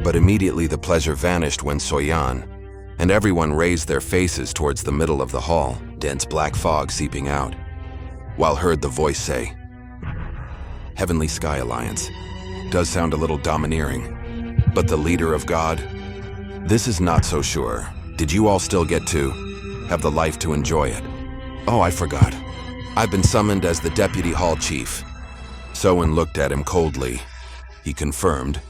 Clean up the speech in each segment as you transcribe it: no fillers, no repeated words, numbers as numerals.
But immediately the pleasure vanished when Xiao Yan and everyone raised their faces towards the middle of the hall, dense black fog seeping out, while heard the voice say, "Heavenly Sky Alliance does sound a little domineering, but the leader of God? This is not so sure. Did you all still get to have the life to enjoy it? Oh, I forgot. I've been summoned as the Deputy Hall Chief." Soen looked at him coldly. He confirmed,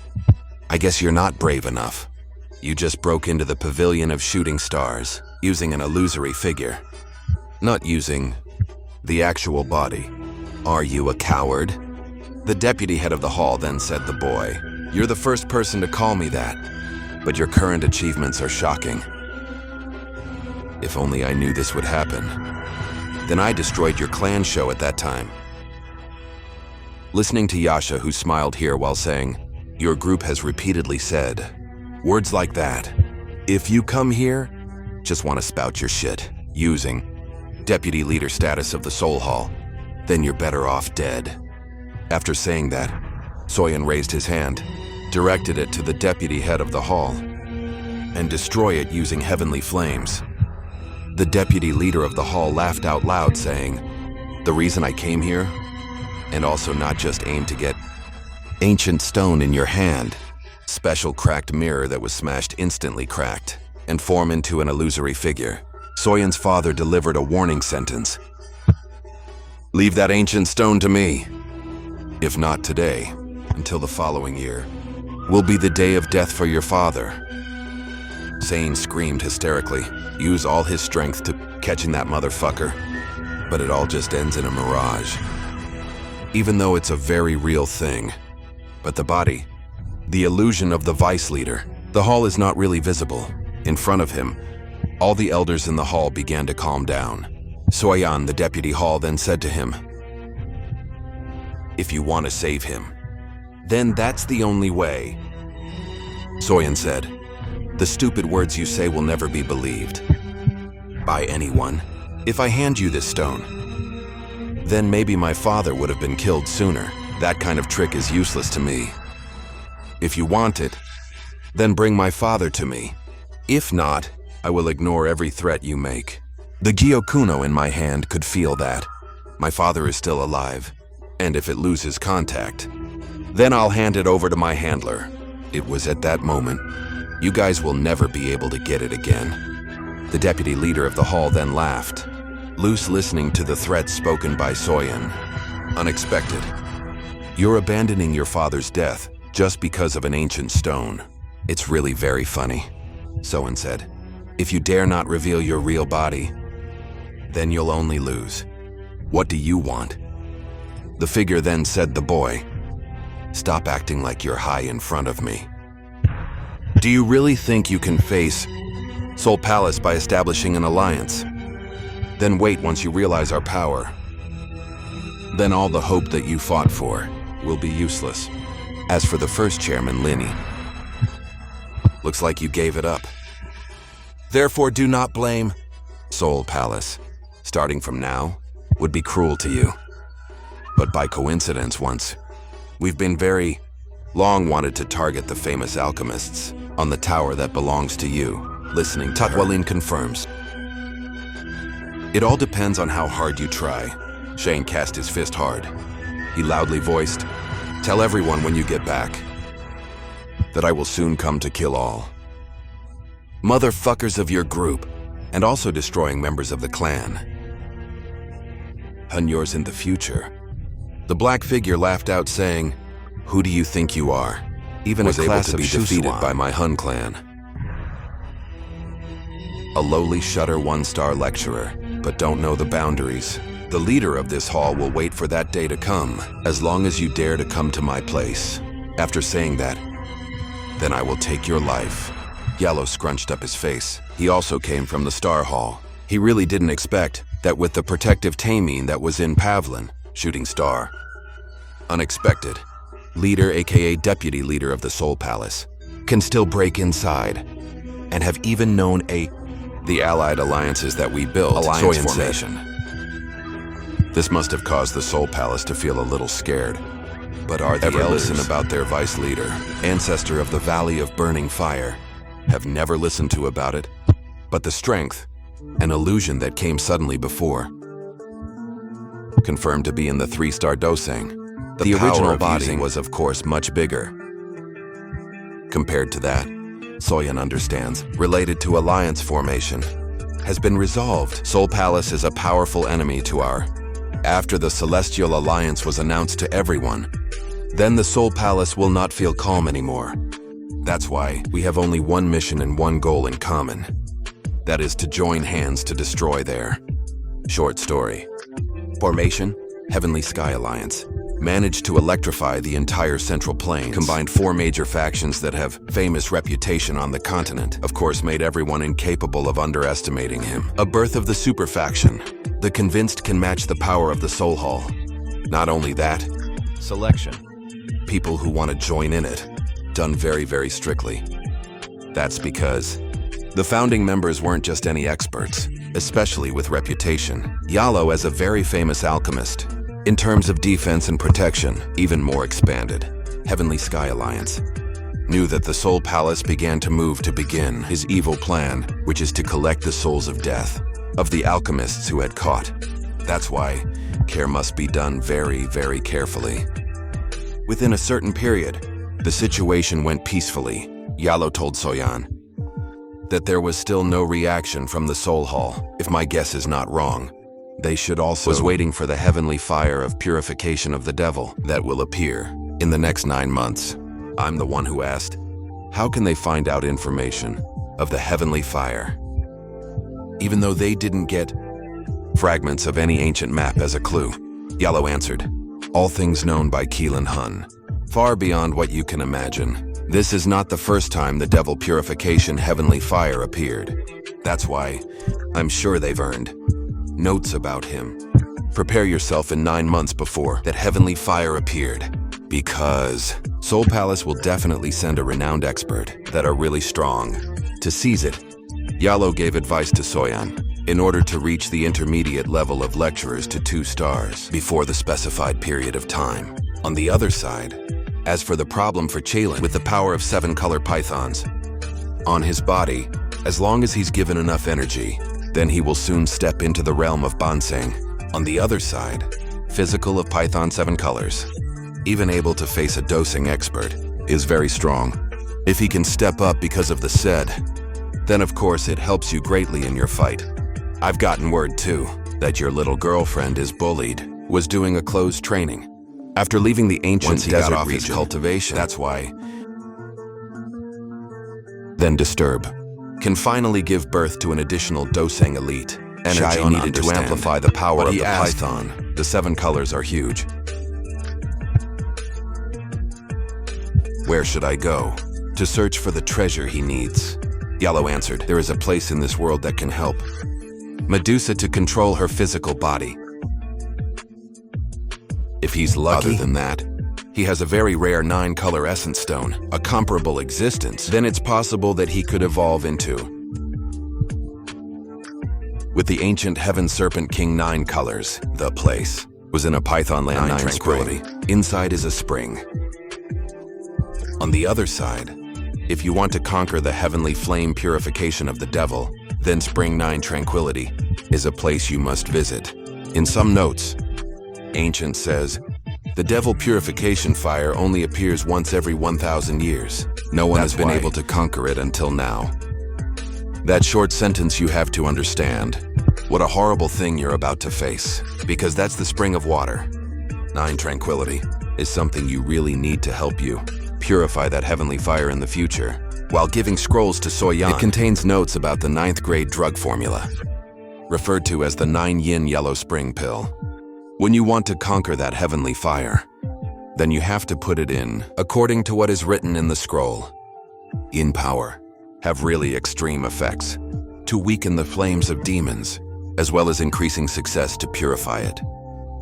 "I guess you're not brave enough. You just broke into the pavilion of shooting stars, using an illusory figure. Not using the actual body. Are you a coward?" The deputy head of the hall then said, "The boy, you're the first person to call me that, but your current achievements are shocking. If only I knew this would happen. Then I destroyed your clan show at that time." Listening to Yasha, who smiled here while saying, "Your group has repeatedly said words like that. If you come here, just want to spout your shit, using deputy leader status of the Soul Hall, then you're better off dead." After saying that, Soyan raised his hand, directed it to the deputy head of the hall, and destroy it using heavenly flames. The deputy leader of the hall laughed out loud, saying, "The reason I came here, and also not just aim to get ancient stone in your hand, special cracked mirror that was smashed instantly cracked, and form into an illusory figure." Soyan's father delivered a warning sentence. "Leave that ancient stone to me. If not today, until the following year, will be the day of death for your father." Sane screamed hysterically, use all his strength to catching that motherfucker, but it all just ends in a mirage. Even though it's a very real thing, but the body, the illusion of the vice leader, the hall is not really visible. In front of him, all the elders in the hall began to calm down. Xiao Yan, the deputy hall, then said to him, "If you want to save him, then that's the only way." Soyan said, "The stupid words you say will never be believed by anyone. If I hand you this stone, then maybe my father would have been killed sooner. That kind of trick is useless to me. If you want it, then bring my father to me. If not, I will ignore every threat you make." The Gyokuno in my hand could feel that. My father is still alive, and if it loses contact, then I'll hand it over to my handler. It was at that moment, "You guys will never be able to get it again." The deputy leader of the hall then laughed, loose, listening to the threats spoken by Soyan. "Unexpected. You're abandoning your father's death just because of an ancient stone. It's really very funny." Soyan said, "If you dare not reveal your real body, then you'll only lose. What do you want?" The figure then said, "The boy, stop acting like you're high in front of me. Do you really think you can face Soul Palace by establishing an alliance? Then wait once you realize our power. Then all the hope that you fought for will be useless. As for the first chairman, Linny, looks like you gave it up. Therefore do not blame Soul Palace. Starting from now would be cruel to you. But by coincidence once, we've been very long wanted to target the famous alchemists on the tower that belongs to you." Listening to Tatwalin confirms, "It all depends on how hard you try." Shane cast his fist hard. He loudly voiced, "Tell everyone when you get back that I will soon come to kill all motherfuckers of your group, and also destroying members of the clan. And yours in the future." The black figure laughed out, saying, "Who do you think you are? Even was able to be defeated by my Hun clan. A lowly Shutter 1-star lecturer, but don't know the boundaries. The leader of this hall will wait for that day to come, as long as you dare to come to my place. After saying that, then I will take your life." Yellow scrunched up his face. He also came from the Star Hall. He really didn't expect that with the protective tamine that was in Pavlin, Shooting Star. Unexpected. Leader, aka deputy leader of the Soul Palace, can still break inside, and have even known the allied alliances that we built. Alliance formation. This must have caused the Soul Palace to feel a little scared. But are they ever listen about their vice leader, ancestor of the Valley of Burning Fire? Have never listened to about it. But the strength, an illusion that came suddenly before. Confirmed to be in the 3-star dosang. The original body was, of course, much bigger. Compared to that, Xiao Yan understands, related to alliance formation, has been resolved. Soul Palace is a powerful enemy to our. After the Celestial Alliance was announced to everyone, then the Soul Palace will not feel calm anymore. That's why we have only one mission and one goal in common. That is to join hands to destroy their. Short story. Formation, Heavenly Sky Alliance. Managed to electrify the entire Central Plains, combined 4 major factions that have famous reputation on the continent, of course made everyone incapable of underestimating him. A birth of the super faction, the convinced can match the power of the Soul Hall. Not only that, selection. People who want to join in it, done very, very strictly. That's because the founding members weren't just any experts, especially with reputation. Yalo, as a very famous alchemist, in terms of defense and protection, even more expanded. Heavenly Sky Alliance knew that the Soul Palace began to move to begin his evil plan, which is to collect the souls of death of the alchemists who had caught. That's why care must be done very, very carefully. Within a certain period, the situation went peacefully. Yalo told Xiao Yan that there was still no reaction from the Soul Hall. If my guess is not wrong, they should also was waiting for the heavenly fire of purification of the devil that will appear in the next 9 months. I'm the one who asked, how can they find out information of the heavenly fire? Even though they didn't get fragments of any ancient map as a clue. Yalo answered, all things known by Keelan Hun, far beyond what you can imagine. This is not the first time the devil purification heavenly fire appeared. That's why I'm sure they've earned notes about him. Prepare yourself in 9 months before that heavenly fire appeared, because Soul Palace will definitely send a renowned expert that are really strong to seize it. Yalo gave advice to Xiao Yan in order to reach the intermediate level of lecturers to 2 stars before the specified period of time. On the other side, as for the problem for Xiao Yan with the power of 7 color pythons on his body, as long as he's given enough energy, then he will soon step into the realm of Bonsang. On the other side, physical of Python 7 colors, even able to face a dosing expert, is very strong. If he can step up because of the said, then of course it helps you greatly in your fight. I've gotten word too, that your little girlfriend is bullied, was doing a closed training. After leaving the ancient desert region, cultivation, that's why. Then disturb. Can finally give birth to an additional dosang elite. Energy needed to amplify the power of the python. The 7 colors are huge. Where should I go to search for the treasure he needs? Yalo answered, there is a place in this world that can help Medusa to control her physical body. If he's lucky, other than that, he has a very rare 9-color essence stone, a comparable existence, then it's possible that he could evolve into. With the ancient Heaven Serpent King 9 colors, the place was in a Python land 9 tranquility. Inside is a spring. On the other side, if you want to conquer the heavenly flame purification of the devil, then Spring 9 Tranquility is a place you must visit. In some notes, Ancient says, the devil purification fire only appears once every 1,000 years. No one has been able to conquer it until now. That short sentence you have to understand. What a horrible thing you're about to face, because that's the spring of water. 9 Tranquility is something you really need to help you purify that heavenly fire in the future. While giving scrolls to Xiao Yan, it contains notes about the 9th grade drug formula, referred to as the 9 Yin Yellow Spring Pill. When you want to conquer that heavenly fire, then you have to put it in, according to what is written in the scroll. In power, have really extreme effects, to weaken the flames of demons, as well as increasing success to purify it.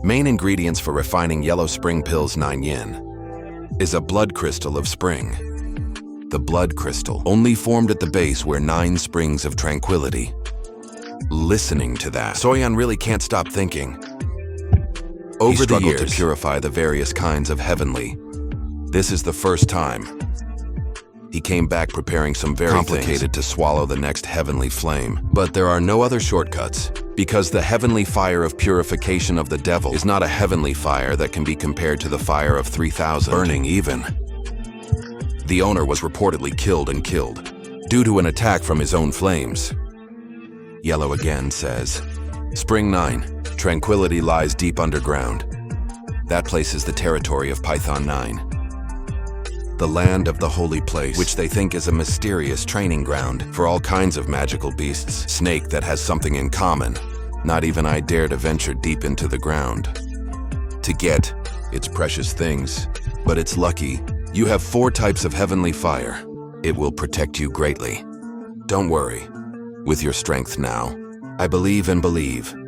Main ingredients for refining Yellow Spring Pill's 9 Yin is a blood crystal of spring. The blood crystal only formed at the base where 9 springs of tranquility. Listening to that, Xiao Yan really can't stop thinking. Over the years, to purify the various kinds of heavenly. This is the first time. He came back preparing some very complicated to swallow the next heavenly flame. But there are no other shortcuts, because the heavenly fire of purification of the devil is not a heavenly fire that can be compared to the fire of 3,000, burning even. The owner was reportedly killed due to an attack from his own flames. Yellow again says, Spring 9, tranquility lies deep underground. That place is the territory of Python 9. The land of the holy place, which they think is a mysterious training ground for all kinds of magical beasts. Snake that has something in common. Not even I dare to venture deep into the ground to get its precious things. But it's lucky. You have 4 types of heavenly fire. It will protect you greatly. Don't worry. With your strength now, I believe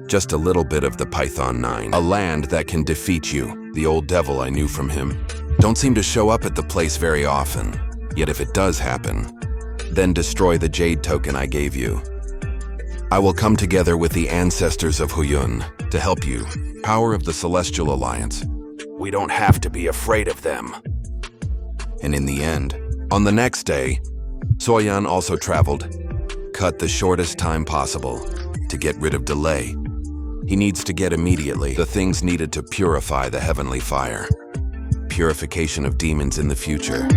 just a little bit of the Python 9. A land that can defeat you. The old devil I knew from him. Don't seem to show up at the place very often. Yet if it does happen, then destroy the jade token I gave you. I will come together with the ancestors of Huyun to help you. Power of the Celestial Alliance. We don't have to be afraid of them. And in the end, on the next day, Xiao Yan also traveled, cut the shortest time possible to get rid of delay. He needs to get immediately the things needed to purify the heavenly fire. Purification of demons in the future.